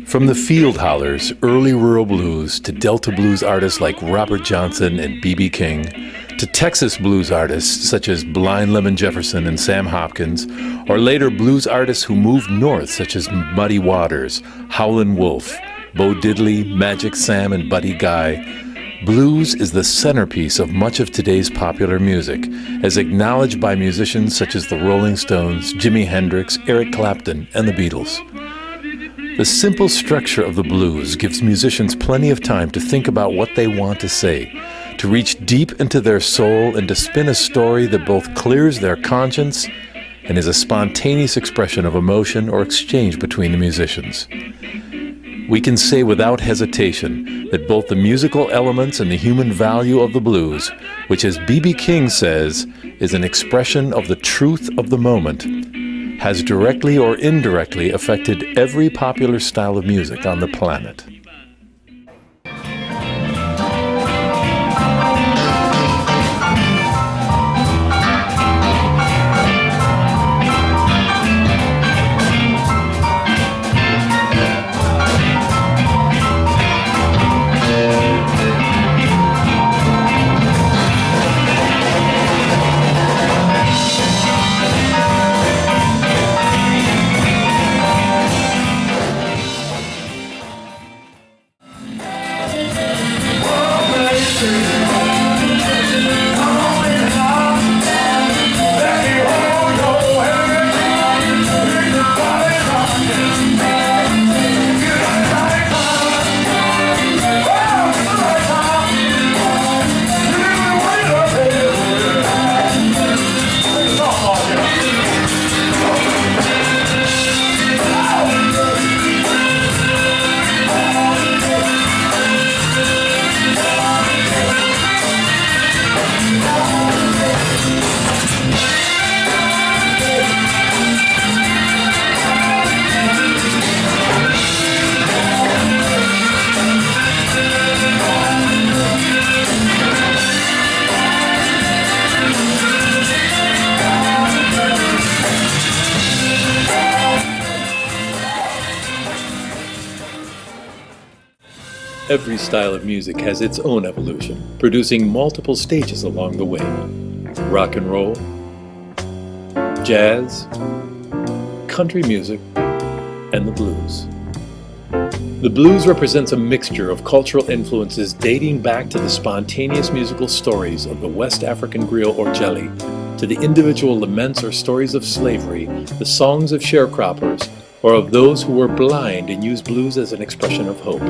From the field hollers, early rural blues, to Delta blues artists like Robert Johnson and B.B. King, to Texas blues artists such as Blind Lemon Jefferson and Sam Hopkins, or later blues artists who moved north such as Muddy Waters, Howlin' Wolf, Bo Diddley, Magic Sam, and Buddy Guy, blues is the centerpiece of much of today's popular music, as acknowledged by musicians such as the Rolling Stones, Jimi Hendrix, Eric Clapton, and the Beatles. The simple structure of the blues gives musicians plenty of time to think about what they want to say, to reach deep into their soul and to spin a story that both clears their conscience and is a spontaneous expression of emotion or exchange between the musicians. We can say without hesitation that both the musical elements and the human value of the blues, which as B.B. King says, is an expression of the truth of the moment, has directly or indirectly affected every popular style of music on the planet. Every style of music has its own evolution, producing multiple stages along the way. Rock and roll, jazz, country music, and the blues. The blues represents a mixture of cultural influences dating back to the spontaneous musical stories of the West African griot or jelly, to the individual laments or stories of slavery, the songs of sharecroppers, or of those who were blind and used blues as an expression of hope.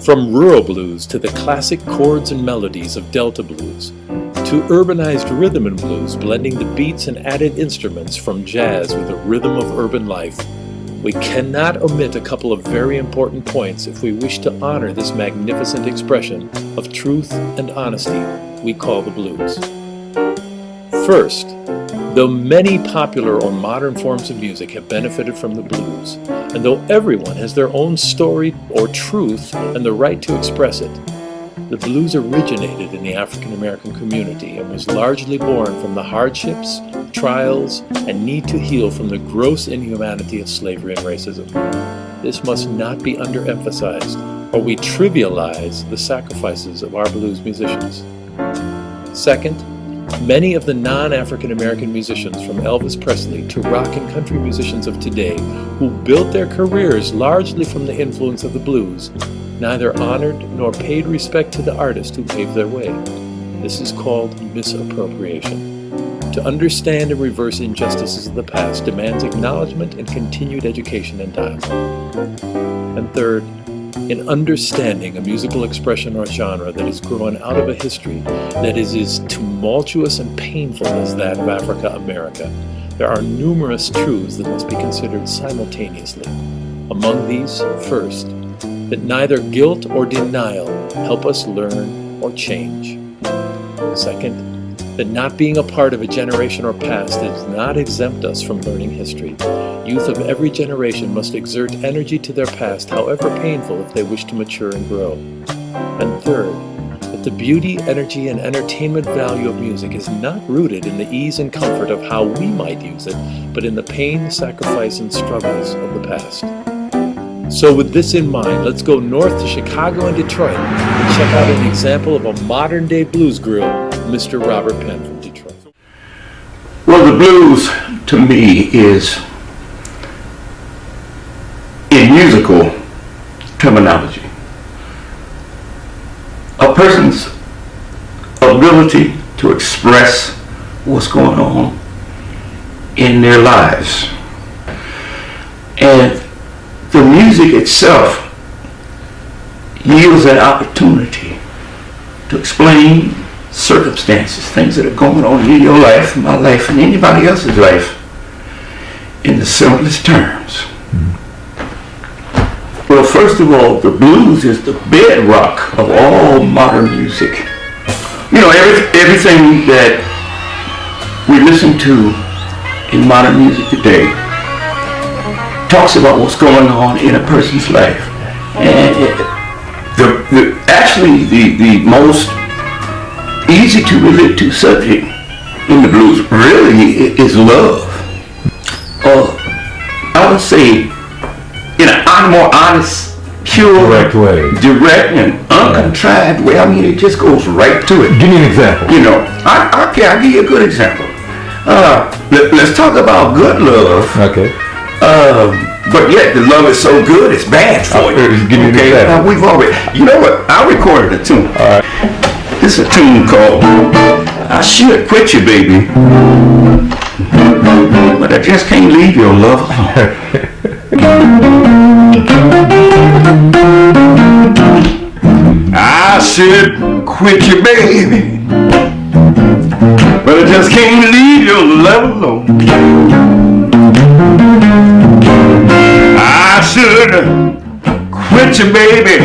From rural blues to the classic chords and melodies of Delta blues, to urbanized rhythm and blues blending the beats and added instruments from jazz with the rhythm of urban life, we cannot omit a couple of very important points if we wish to honor this magnificent expression of truth and honesty we call the blues. First, though many popular or modern forms of music have benefited from the blues, and though everyone has their own story or truth and the right to express it, the blues originated in the African American community and was largely born from the hardships, trials, and need to heal from the gross inhumanity of slavery and racism. This must not be underemphasized, or we trivialize the sacrifices of our blues musicians. Second, many of the non-African American musicians from Elvis Presley to rock and country musicians of today who built their careers largely from the influence of the blues neither honored nor paid respect to the artist who paved their way. This is called misappropriation. To understand and reverse injustices of the past demands acknowledgement and continued education and dialogue. And third, in understanding a musical expression or genre that is grown out of a history that is as tumultuous and painful as that of Africa America, there are numerous truths that must be considered simultaneously. Among these, first, that neither guilt or denial help us learn or change. Second, that not being a part of a generation or past does not exempt us from learning history. Youth of every generation must exert energy to their past, however painful, if they wish to mature and grow. And third, that the beauty, energy, and entertainment value of music is not rooted in the ease and comfort of how we might use it, but in the pain, sacrifice, and struggles of the past. So with this in mind, let's go north to Chicago and Detroit and check out an example of a modern-day blues guru, Mr. Robert Penn from Detroit. Well, the blues, to me, is, in musical terminology, a person's ability to express what's going on in their lives. And the music itself yields an opportunity to explain circumstances, things that are going on in your life, my life, and anybody else's life in the simplest terms. Well, first of all, the blues is the bedrock of all modern music. You know, everything that we listen to in modern music today talks about what's going on in a person's life. And actually the most easy to relate to subject in the blues really is love. I would say in a more honest, pure, direct and uncontrived way. I mean, it just goes right to it. Give me an example. You know, I'll give you a good example. Let's talk about good love. Okay. But yet the love is so good, it's bad for you. Give me an example. Now we've already, you know what? I recorded a tune. All right. This is a tune called "I Should Quit You, Baby, But I Just Can't Leave Your Love Alone." I should quit you, baby, but I just can't leave your love alone. I should quit you, baby,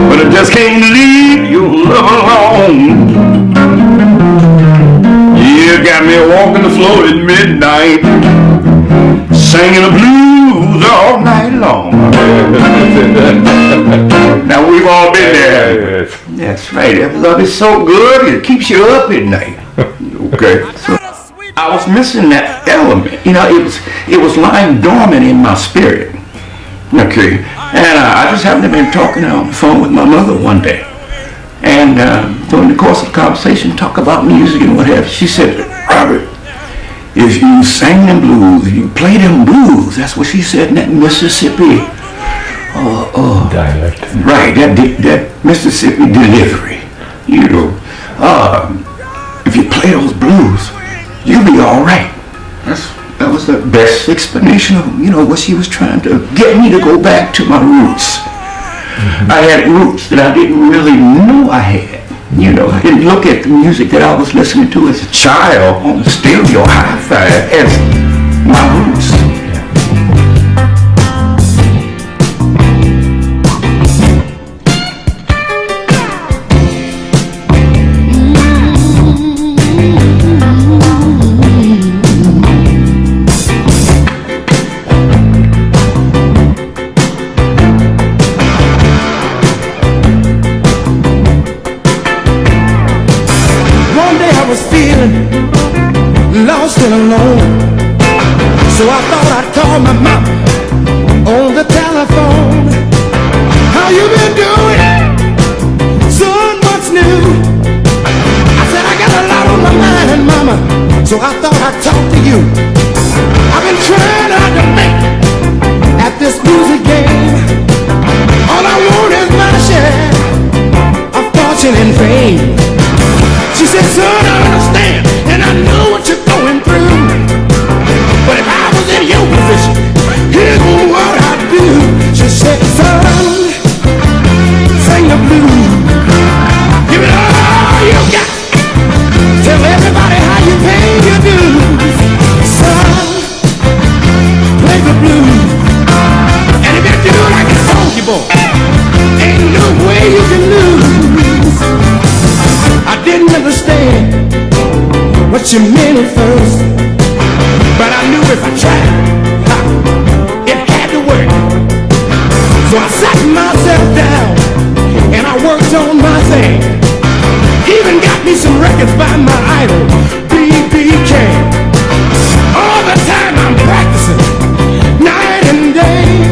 but I just can't leave your love alone. You got me walking the floor at midnight, singing the blues all night long. Now we've all been there. That's right. That love is so good it keeps you up at night. Okay. So I was missing that element. You know, it was lying dormant in my spirit. Okay. And I just happened to be talking on the phone with my mother one day. And during the course of the conversation, talk about music and what have you, she said, "Robert, if you sang them blues, you play them blues," that's what she said in that Mississippi dialect. Right, that Mississippi delivery. You know, if you play those blues, you'll be all right. That was the best explanation of, you know, what she was trying to get me to go back to my roots. I had roots that I didn't really know I had. You know, I didn't look at the music that I was listening to as a child on the stereo hi-fi as my roots. Lost and alone, so I thought I'd call my mama on the telephone. How you been doing? Son, what's new? I said I got a lot on my mind, mama, so I thought I'd talk to you. I've been trying hard to make it at this music game. All I want is my share of fortune and fame. She said, "Son, I understand, and I know what you're going through. But if I was in your position, here's what I'd do." She said, "Son, sing the blues. Give it all you got. Tell everybody how you pay your dues. Son, play the blues. And if you do like a funky boy, ain't no way you can lose." I didn't understand what you meant at first, but I knew if I tried, it had to work. So I sat myself down and I worked on my thing. Even got me some records by my idol, B.B. King. All the time I'm practicing, night and day.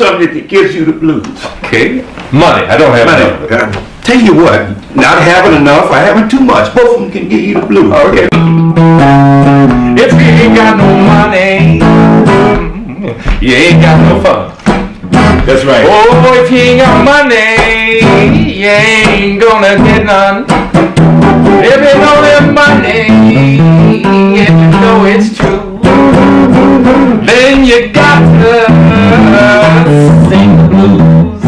something that gives you the blues. Okay. Money. I don't have money. Tell you what, not having enough or having too much, both of them can give you the blues. Okay. If you ain't got no money, you ain't got no fun. That's right. Oh, if you ain't got money, you ain't gonna get none. If you don't have money, and you know it's true, then you got to sing the blues.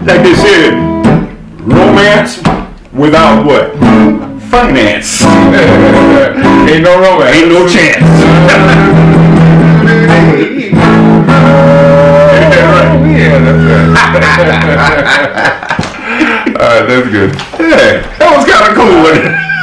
Like they said, romance without what? Finance. Ain't no romance. Ain't no chance. Yeah, that's right. Alright, that's good. Yeah, that was kind of cool.